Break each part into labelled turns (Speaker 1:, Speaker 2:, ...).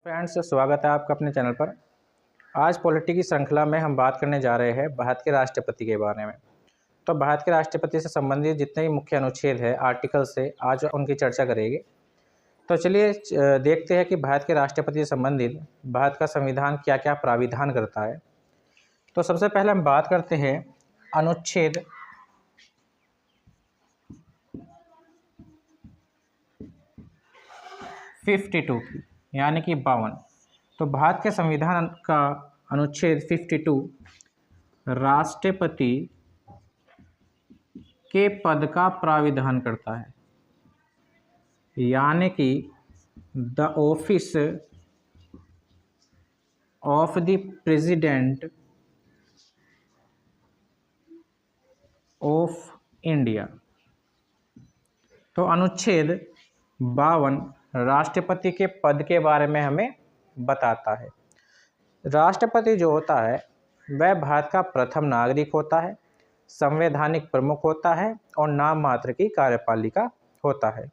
Speaker 1: Friends, स्वागत है आपका अपने चैनल पर। आज पॉलिटी की श्रृंखला में हम बात करने जा रहे हैं भारत के राष्ट्रपति के बारे में। तो भारत के राष्ट्रपति से संबंधित जितने भी मुख्य अनुच्छेद है आर्टिकल से आज उनकी चर्चा करेंगे। तो चलिए देखते हैं कि भारत के राष्ट्रपति से संबंधित भारत का संविधान क्या क्या प्राविधान करता है। तो सबसे पहले हम बात करते हैं अनुच्छेद 52 की, यानी कि 52। तो भारत के संविधान का अनुच्छेद 52 राष्ट्रपति के पद का प्राविधान करता है, यानी कि the office of the president of India. तो अनुच्छेद 52 राष्ट्रपति के पद के बारे में हमें बताता है। राष्ट्रपति जो होता है वह भारत का प्रथम नागरिक होता है, संवैधानिक प्रमुख होता है और नाम मात्र की कार्यपालिका होता है।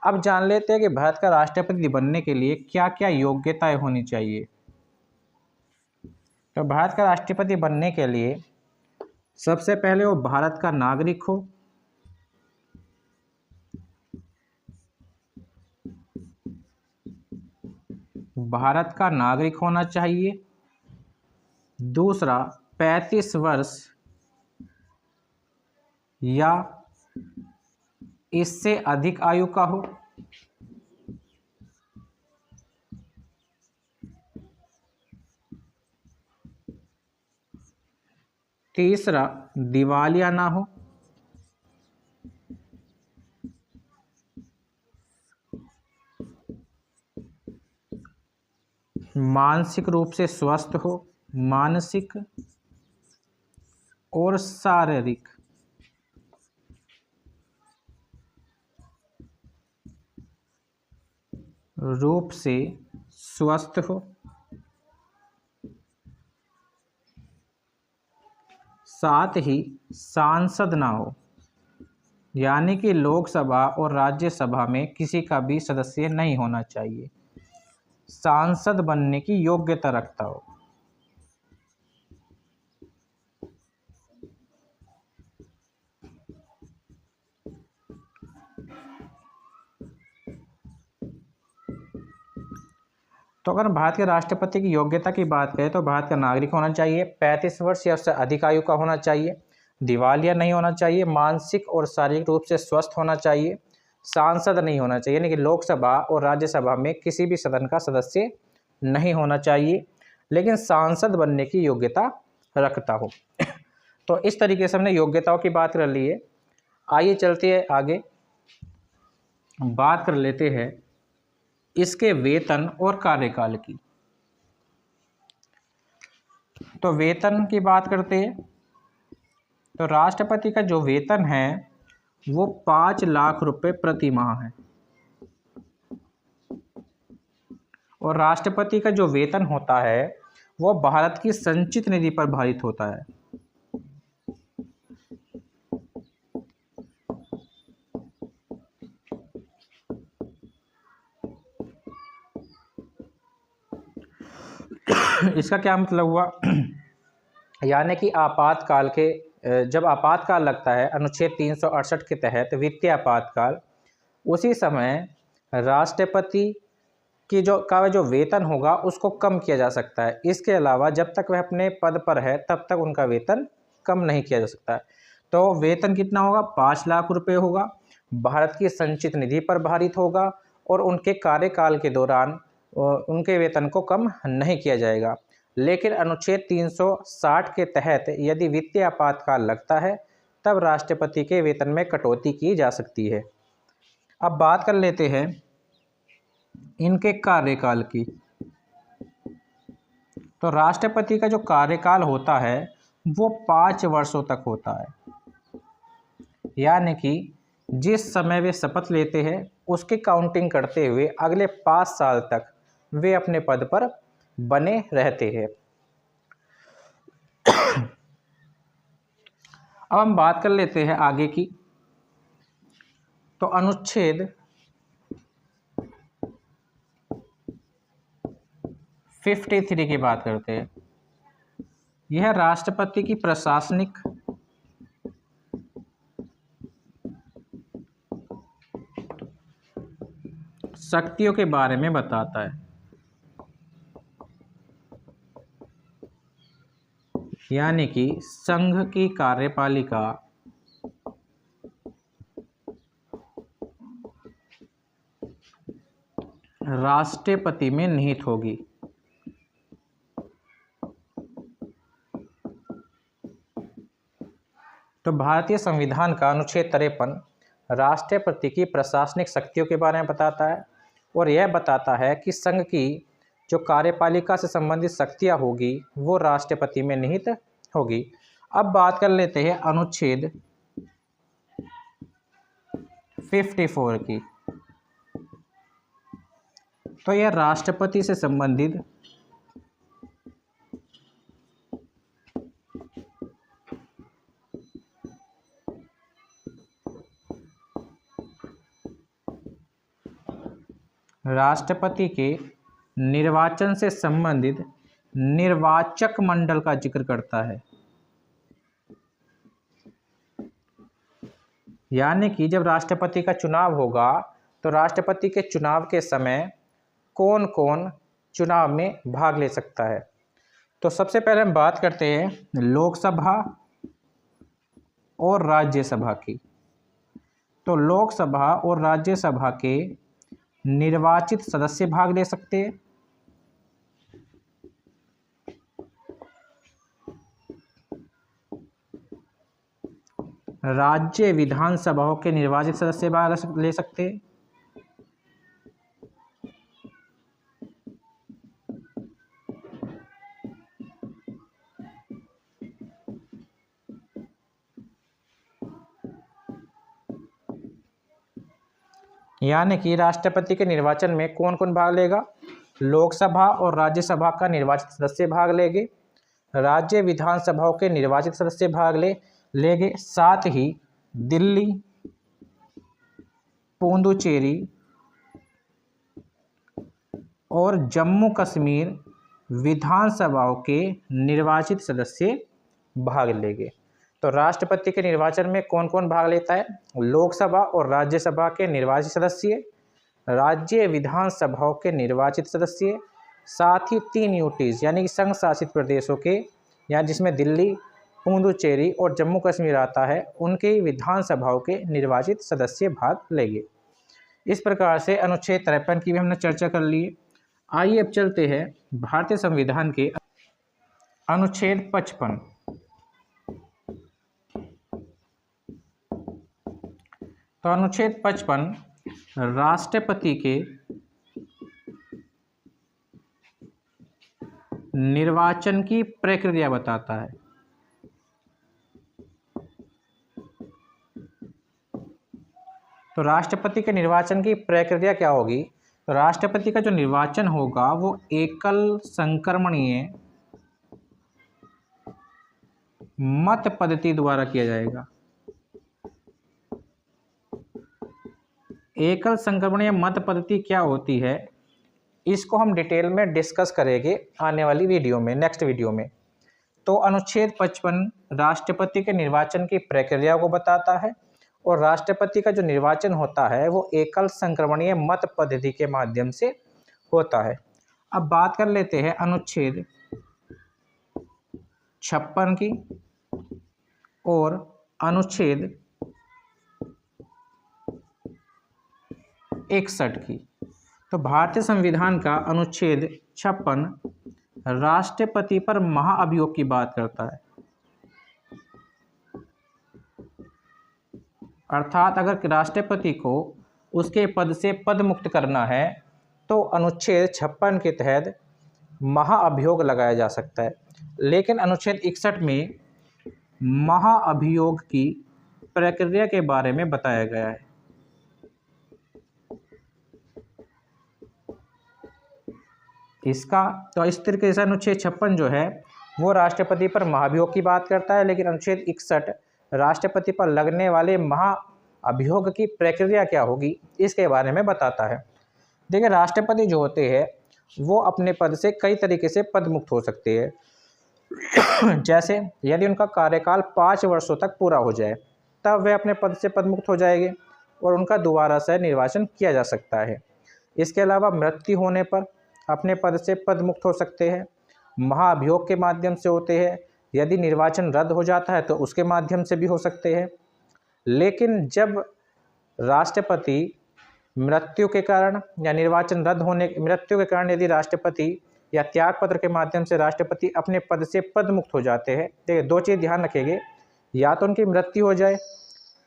Speaker 1: अब जान लेते हैं कि भारत का राष्ट्रपति बनने के लिए क्या क्या योग्यताएं होनी चाहिए। तो भारत का राष्ट्रपति बनने के लिए सबसे पहले वो भारत का नागरिक हो, भारत का नागरिक होना चाहिए। दूसरा, 35 वर्ष या इससे अधिक आयु का हो। तीसरा, दिवालिया ना हो। मानसिक रूप से स्वस्थ हो, मानसिक और शारीरिक रूप से स्वस्थ हो। साथ ही सांसद ना हो, यानी कि लोकसभा और राज्यसभा में किसी का भी सदस्य नहीं होना चाहिए, सांसद बनने की योग्यता रखता हो। तो अगर भारत के राष्ट्रपति की योग्यता की बात करें तो भारत का नागरिक होना चाहिए, 35 वर्ष या उससे अधिक आयु का होना चाहिए, दिवालिया नहीं होना चाहिए, मानसिक और शारीरिक रूप से स्वस्थ होना चाहिए, सांसद नहीं होना चाहिए, यानी कि लोकसभा और राज्यसभा में किसी भी सदन का सदस्य नहीं होना चाहिए, लेकिन सांसद बनने की योग्यता रखता हो। तो इस तरीके से हमने योग्यताओं की बात कर ली है। आइए चलते हैं आगे, बात कर लेते हैं इसके वेतन और कार्यकाल की। तो वेतन की बात करते हैं। तो राष्ट्रपति का जो वेतन है वो 5 लाख रुपए प्रति माह है, और राष्ट्रपति का जो वेतन होता है वो भारत की संचित निधि पर भारित होता है। इसका क्या मतलब हुआ, यानी कि आपातकाल के जब आपातकाल लगता है अनुच्छेद 368 के तहत वित्तीय आपातकाल, उसी समय राष्ट्रपति की जो वेतन होगा उसको कम किया जा सकता है। इसके अलावा जब तक वह अपने पद पर है तब तक उनका वेतन कम नहीं किया जा सकता है। तो वेतन कितना होगा, 5 लाख रुपए होगा, भारत की संचित निधि पर भारित होगा और उनके कार्यकाल के दौरान उनके वेतन को कम नहीं किया जाएगा। लेकिन अनुच्छेद 360 के तहत यदि वित्तीय आपातकाल लगता है तब राष्ट्रपति के वेतन में कटौती की जा सकती है। अब बात कर लेते हैं इनके कार्यकाल की। तो राष्ट्रपति का जो कार्यकाल होता है वो 5 वर्षों तक होता है, यानी कि जिस समय वे शपथ लेते हैं उसकी काउंटिंग करते हुए अगले 5 साल तक वे अपने पद पर बने रहते हैं। अब हम बात कर लेते हैं आगे की। तो अनुच्छेद 53 की बात करते हैं। यह राष्ट्रपति की प्रशासनिक शक्तियों के बारे में बताता है, यानी कि संघ की कार्यपालिका राष्ट्रपति में निहित होगी। तो भारतीय संविधान का अनुच्छेद 53 राष्ट्रपति की प्रशासनिक शक्तियों के बारे में बताता है और यह बताता है कि संघ की जो कार्यपालिका से संबंधित शक्तियां होगी वो राष्ट्रपति में निहित होगी। अब बात कर लेते हैं अनुच्छेद 54 की। तो यह राष्ट्रपति से संबंधित राष्ट्रपति के निर्वाचन से संबंधित निर्वाचक मंडल का जिक्र करता है, यानी कि जब राष्ट्रपति का चुनाव होगा तो राष्ट्रपति के चुनाव के समय कौन कौन चुनाव में भाग ले सकता है। तो सबसे पहले हम बात करते हैं लोकसभा और राज्यसभा की। तो लोकसभा और राज्यसभा के निर्वाचित सदस्य भाग ले सकते हैं। राज्य विधानसभाओं के निर्वाचित सदस्य भाग ले सकते हैं। यानी कि राष्ट्रपति के निर्वाचन में कौन कौन भाग लेगा? लोकसभा और राज्यसभा का निर्वाचित सदस्य भाग लेंगे, राज्य विधानसभाओं के निर्वाचित सदस्य भाग लेंगे, साथ ही दिल्ली, पुडुचेरी और जम्मू कश्मीर विधानसभाओं के निर्वाचित सदस्य भाग लेंगे। तो राष्ट्रपति के निर्वाचन में कौन कौन भाग लेता है? लोकसभा और राज्यसभा के निर्वाचित सदस्य, राज्य विधानसभाओं के निर्वाचित सदस्य, साथ ही 3 यूटीज यानी कि संघ शासित प्रदेशों के, या जिसमें दिल्ली, पुडुचेरी और जम्मू कश्मीर आता है, उनके विधानसभाओं के निर्वाचित सदस्य भाग लेंगे। इस प्रकार से अनुच्छेद 53 की भी हमने चर्चा कर ली। आइए अब चलते हैं भारतीय संविधान के अनुच्छेद 55। तो अनुच्छेद 55 राष्ट्रपति के निर्वाचन की प्रक्रिया बताता है। तो राष्ट्रपति के निर्वाचन की प्रक्रिया क्या होगी? तो राष्ट्रपति का जो निर्वाचन होगा वो एकल संक्रमणीय मत पद्धति द्वारा किया जाएगा। एकल संक्रमणीय मत पद्धति क्या होती है, इसको हम डिटेल में डिस्कस करेंगे आने वाली वीडियो में, नेक्स्ट वीडियो में। तो अनुच्छेद 55 राष्ट्रपति के निर्वाचन की प्रक्रिया को बताता है और राष्ट्रपति का जो निर्वाचन होता है वो एकल संक्रमणीय मत पद्धति के माध्यम से होता है। अब बात कर लेते हैं अनुच्छेद 56 की और अनुच्छेद 61 की। तो भारतीय संविधान का अनुच्छेद 56 राष्ट्रपति पर महाअभियोग की बात करता है, अर्थात अगर राष्ट्रपति को उसके पद से पद मुक्त करना है तो अनुच्छेद 56 के तहत महाअभियोग लगाया जा सकता है। लेकिन अनुच्छेद 61 में महाअभियोग की प्रक्रिया के बारे में बताया गया है। इसका तो इस तरीके से अनुच्छेद 56 जो है वो राष्ट्रपति पर महाभियोग की बात करता है, लेकिन अनुच्छेद 61 राष्ट्रपति पर लगने वाले महाअभियोग की प्रक्रिया क्या होगी इसके बारे में बताता है। देखिए, राष्ट्रपति जो होते हैं वो अपने पद से कई तरीके से पद मुक्त हो सकते हैं। जैसे यदि उनका कार्यकाल 5 वर्षों तक पूरा हो जाए तब वे अपने पद से पदमुक्त हो जाएंगे और उनका दोबारा से निर्वाचन किया जा सकता है। इसके अलावा मृत्यु होने पर अपने पद से पदमुक्त हो सकते हैं, महाभियोग के माध्यम से होते हैं, यदि निर्वाचन रद्द हो जाता है तो उसके माध्यम से भी हो सकते हैं। लेकिन जब राष्ट्रपति मृत्यु के कारण या निर्वाचन रद्द होने मृत्यु के कारण यदि राष्ट्रपति या त्यागपत्र के माध्यम से राष्ट्रपति अपने पद से पदमुक्त हो जाते हैं, देखिए 2 चीज़ ध्यान रखेंगे, या तो उनकी मृत्यु हो जाए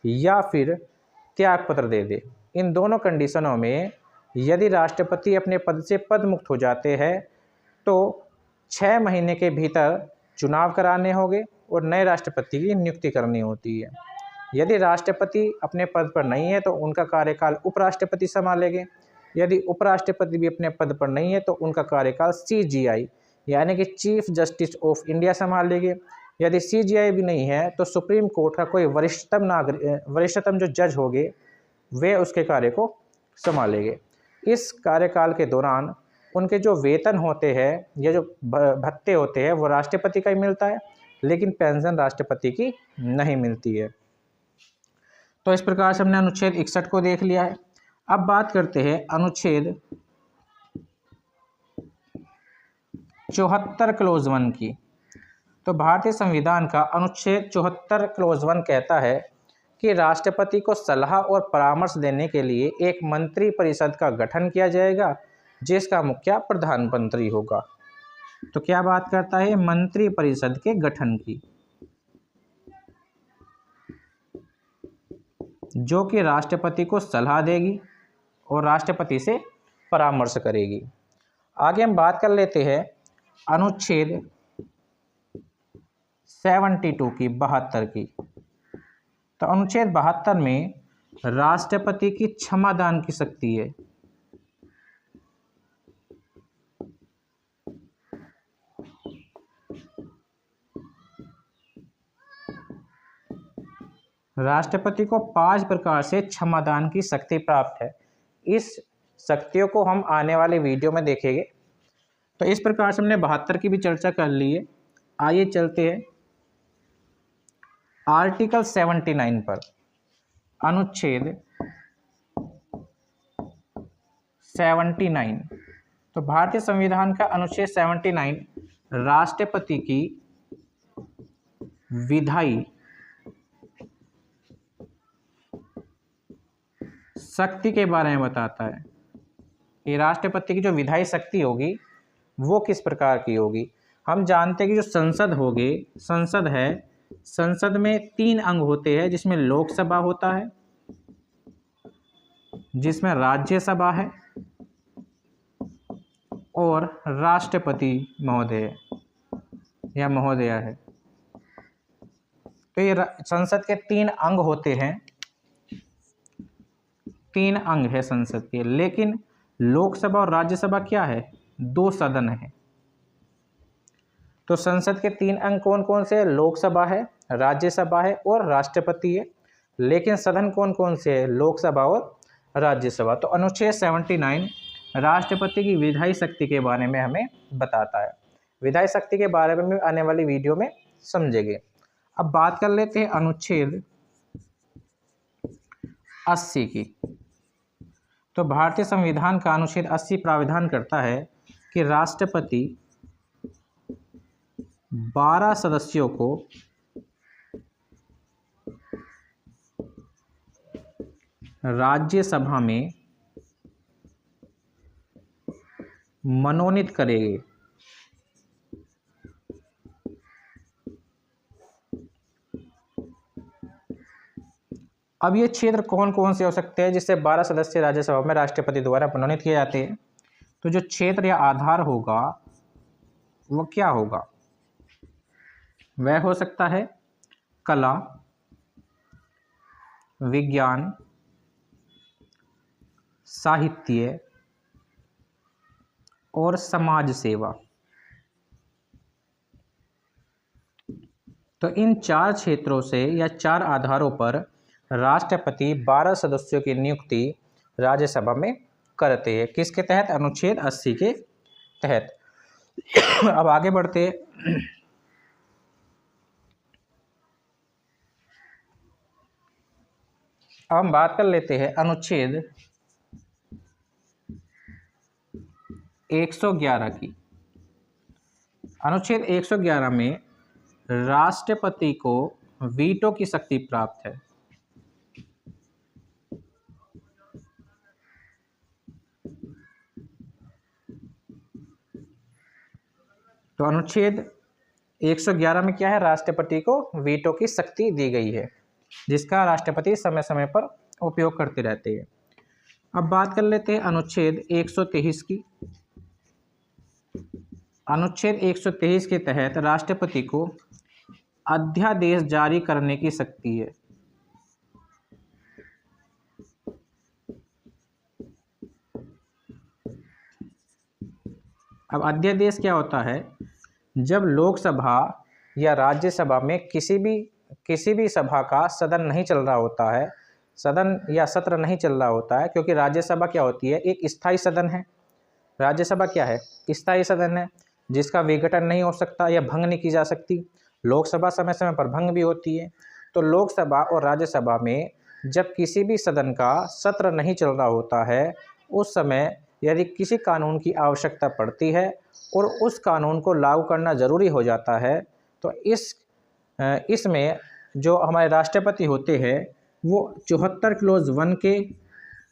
Speaker 1: या फिर त्यागपत्र दे दे। इन दोनों कंडीशनों में यदि राष्ट्रपति अपने पद से पदमुक्त हो जाते हैं तो 6 महीने के भीतर चुनाव कराने होंगे और नए राष्ट्रपति की नियुक्ति करनी होती है। यदि राष्ट्रपति अपने पद पर नहीं है तो उनका कार्यकाल उपराष्ट्रपति संभालेंगे। यदि उपराष्ट्रपति भी अपने पद पर नहीं है तो उनका कार्यकाल CJI यानी कि चीफ जस्टिस ऑफ इंडिया संभालेंगे। यदि CJI भी नहीं है तो सुप्रीम कोर्ट का कोई वरिष्ठतम जो जज होंगे वे उसके कार्य को संभालेंगे। इस कार्यकाल के दौरान उनके जो वेतन होते हैं या जो भत्ते होते हैं वो राष्ट्रपति का ही मिलता है, लेकिन पेंशन राष्ट्रपति की नहीं मिलती है। तो इस प्रकार से हमने अनुच्छेद 61 को देख लिया है। अब बात करते हैं अनुच्छेद 74 क्लोज 1 की। तो भारतीय संविधान का अनुच्छेद 74 क्लोज 1 कहता है कि राष्ट्रपति को सलाह और परामर्श देने के लिए एक मंत्री परिषद का गठन किया जाएगा जिसका मुखिया प्रधानमंत्री होगा। तो क्या बात करता है मंत्री परिषद के गठन की, जो कि राष्ट्रपति को सलाह देगी और राष्ट्रपति से परामर्श करेगी। आगे हम बात कर लेते हैं अनुच्छेद 72 की 72 की। तो अनुच्छेद 72 में राष्ट्रपति की क्षमादान की शक्ति है। राष्ट्रपति को 5 प्रकार से क्षमादान की शक्ति प्राप्त है। इस शक्तियों को हम आने वाले वीडियो में देखेंगे। तो इस प्रकार से हमने 72 की भी चर्चा कर ली है। आइए चलते हैं आर्टिकल 79 पर। अनुच्छेद 79। तो भारतीय संविधान का अनुच्छेद 79 राष्ट्रपति की विधायी शक्ति के बारे में बताता है कि राष्ट्रपति की जो विधायी शक्ति होगी वो किस प्रकार की होगी। हम जानते हैं कि जो संसद होगी, संसद है, संसद में 3 अंग होते हैं, जिसमें लोकसभा होता है, जिसमें राज्यसभा है और राष्ट्रपति महोदय या महोदया है। तो ये संसद के 3 अंग होते हैं, 3 अंग है संसद के। लेकिन लोकसभा और राज्यसभा क्या है, 2 सदन है। तो संसद के 3 अंग कौन कौन से? लोकसभा है, राज्यसभा है और राष्ट्रपति है। लेकिन सदन कौन कौन से है? लोकसभा और राज्यसभा। तो अनुच्छेद 79 राष्ट्रपति की विधायी शक्ति के बारे में हमें बताता है। विधायी शक्ति के बारे में आने वाली वीडियो में समझेंगे। अब बात कर लेते हैं अनुच्छेद 80 की। तो भारतीय संविधान का अनुच्छेद 80 प्रावधान करता है कि राष्ट्रपति 12 सदस्यों को राज्यसभा में मनोनीत करेंगे। अब ये क्षेत्र कौन कौन से हो सकते हैं जिससे 12 सदस्य राज्यसभा में राष्ट्रपति द्वारा मनोनीत किए जाते हैं? तो जो क्षेत्र या आधार होगा वो क्या होगा? वह हो सकता है कला, विज्ञान, साहित्य और समाज सेवा। तो इन 4 क्षेत्रों से या 4 आधारों पर राष्ट्रपति 12 सदस्यों की नियुक्ति राज्यसभा में करते हैं। किसके तहत? अनुच्छेद 80 के तहत। अब आगे बढ़ते अब हम बात कर लेते हैं अनुच्छेद 111 की। अनुच्छेद 111 में राष्ट्रपति को वीटो की शक्ति प्राप्त है। तो अनुच्छेद 111 में क्या है, राष्ट्रपति को वीटो की शक्ति दी गई है, जिसका राष्ट्रपति समय समय पर उपयोग करते रहते हैं। अब बात कर लेते हैं अनुच्छेद 123 की। अनुच्छेद 123 के तहत राष्ट्रपति को अध्यादेश जारी करने की शक्ति है। अब अध्यादेश क्या होता है, जब लोकसभा या राज्यसभा में किसी भी सभा का सदन नहीं चल रहा होता है, सदन या सत्र नहीं चल रहा होता है, क्योंकि राज्यसभा क्या होती है, एक स्थायी सदन है। राज्यसभा क्या है, स्थायी सदन है, जिसका विघटन नहीं हो सकता या भंग नहीं की जा सकती। लोकसभा समय समय पर भंग भी होती है। तो लोकसभा और राज्यसभा में जब किसी भी सदन का सत्र नहीं चल रहा होता है, उस समय यदि किसी कानून की आवश्यकता पड़ती है और उस कानून को लागू करना ज़रूरी हो जाता है, तो इसमें जो हमारे राष्ट्रपति होते हैं वो 74 क्लॉज 1 के,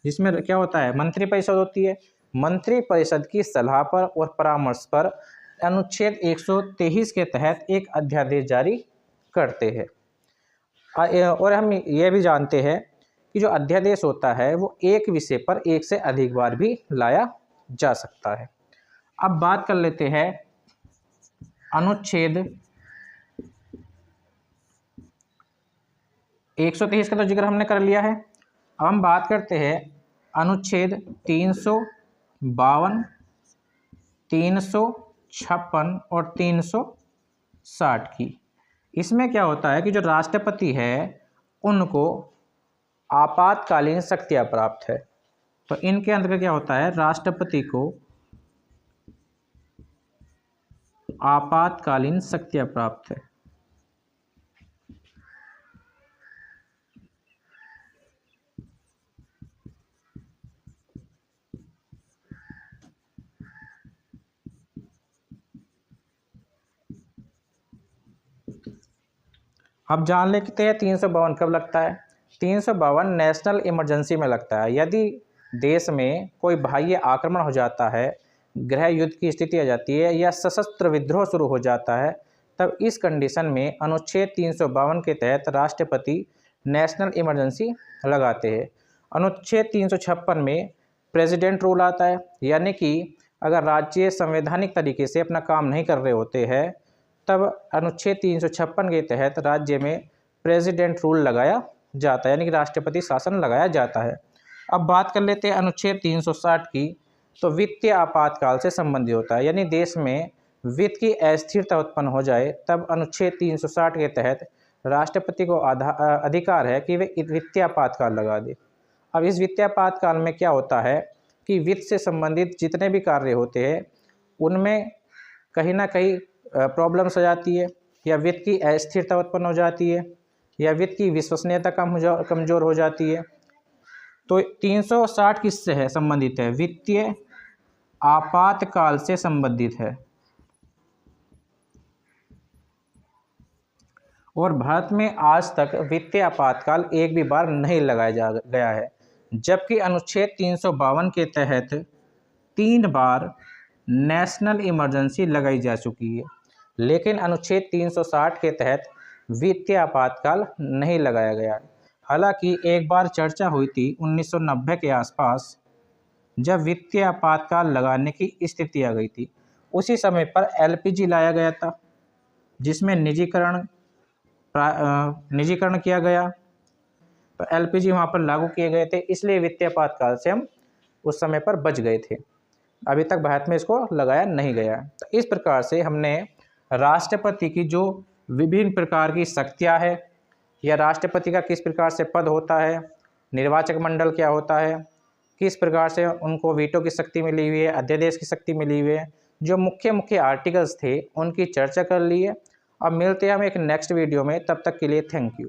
Speaker 1: जिसमें क्या होता है, मंत्रिपरिषद होती है, मंत्रिपरिषद की सलाह पर और परामर्श पर अनुच्छेद 123 के तहत एक अध्यादेश जारी करते हैं। और हम ये भी जानते हैं कि जो अध्यादेश होता है वो एक विषय पर एक से अधिक बार भी लाया जा सकता है। अब बात कर लेते हैं अनुच्छेद 123 का तो जिक्र हमने कर लिया है। अब हम बात करते हैं अनुच्छेद 352, 356 और 360 की। इसमें क्या होता है कि जो राष्ट्रपति है उनको आपातकालीन शक्तियाँ प्राप्त है। तो इनके अंतर्गत क्या होता है, राष्ट्रपति को आपातकालीन शक्तियाँ प्राप्त है। अब जान लेते हैं 352 कब लगता है। 352 नेशनल इमरजेंसी में लगता है। यदि देश में कोई बाह्य आक्रमण हो जाता है, गृह युद्ध की स्थिति आ जाती है या सशस्त्र विद्रोह शुरू हो जाता है, तब इस कंडीशन में अनुच्छेद 352 के तहत राष्ट्रपति नेशनल इमरजेंसी लगाते हैं। अनुच्छेद 356 में प्रेसिडेंट रूल आता है, यानी कि अगर राज्य संवैधानिक तरीके से अपना काम नहीं कर रहे होते हैं, तब अनुच्छेद 356 के तहत राज्य में प्रेसिडेंट रूल लगाया जाता है, यानी कि राष्ट्रपति शासन लगाया जाता है। अब बात कर लेते हैं अनुच्छेद 360 की। तो वित्तीय आपातकाल से संबंधित होता है, यानी देश में वित्त की अस्थिरता उत्पन्न हो जाए तब अनुच्छेद 360 के तहत राष्ट्रपति को अधिकार है कि वे वित्तीय आपातकाल लगा दे। अब इस वित्तीय आपातकाल में क्या होता है कि वित्त से संबंधित जितने भी कार्य होते हैं उनमें कहीं ना कहीं प्रॉब्लम्स आ जाती है, या वित्त की अस्थिरता उत्पन्न हो जाती है, या वित्त की विश्वसनीयता कमज़ोर हो जाती है। तो 360 किससे है संबंधित है, वित्तीय आपातकाल से संबंधित है। और भारत में आज तक वित्तीय आपातकाल एक भी बार नहीं लगाया गया है, जबकि अनुच्छेद 352 के तहत 3 बार नेशनल इमरजेंसी लगाई जा चुकी है। लेकिन अनुच्छेद 360 के तहत वित्तीय आपातकाल नहीं लगाया गया। हालांकि एक बार चर्चा हुई थी 1990 के आसपास, जब वित्तीय आपातकाल लगाने की स्थिति आ गई थी। उसी समय पर एलपीजी लाया गया था, जिसमें निजीकरण किया गया। तो एलपीजी वहाँ पर लागू किए गए थे, इसलिए वित्तीय आपातकाल से हम उस समय पर बच गए थे। अभी तक भारत में इसको लगाया नहीं गया। तो इस प्रकार से हमने राष्ट्रपति की जो विभिन्न प्रकार की शक्तियाँ है, या राष्ट्रपति का किस प्रकार से पद होता है, निर्वाचक मंडल क्या होता है, किस प्रकार से उनको वीटो की शक्ति मिली हुई है, अध्यादेश की शक्ति मिली हुई है, जो मुख्य मुख्य आर्टिकल्स थे उनकी चर्चा कर ली है। अब मिलते हैं हम एक नेक्स्ट वीडियो में, तब तक के लिए थैंक यू।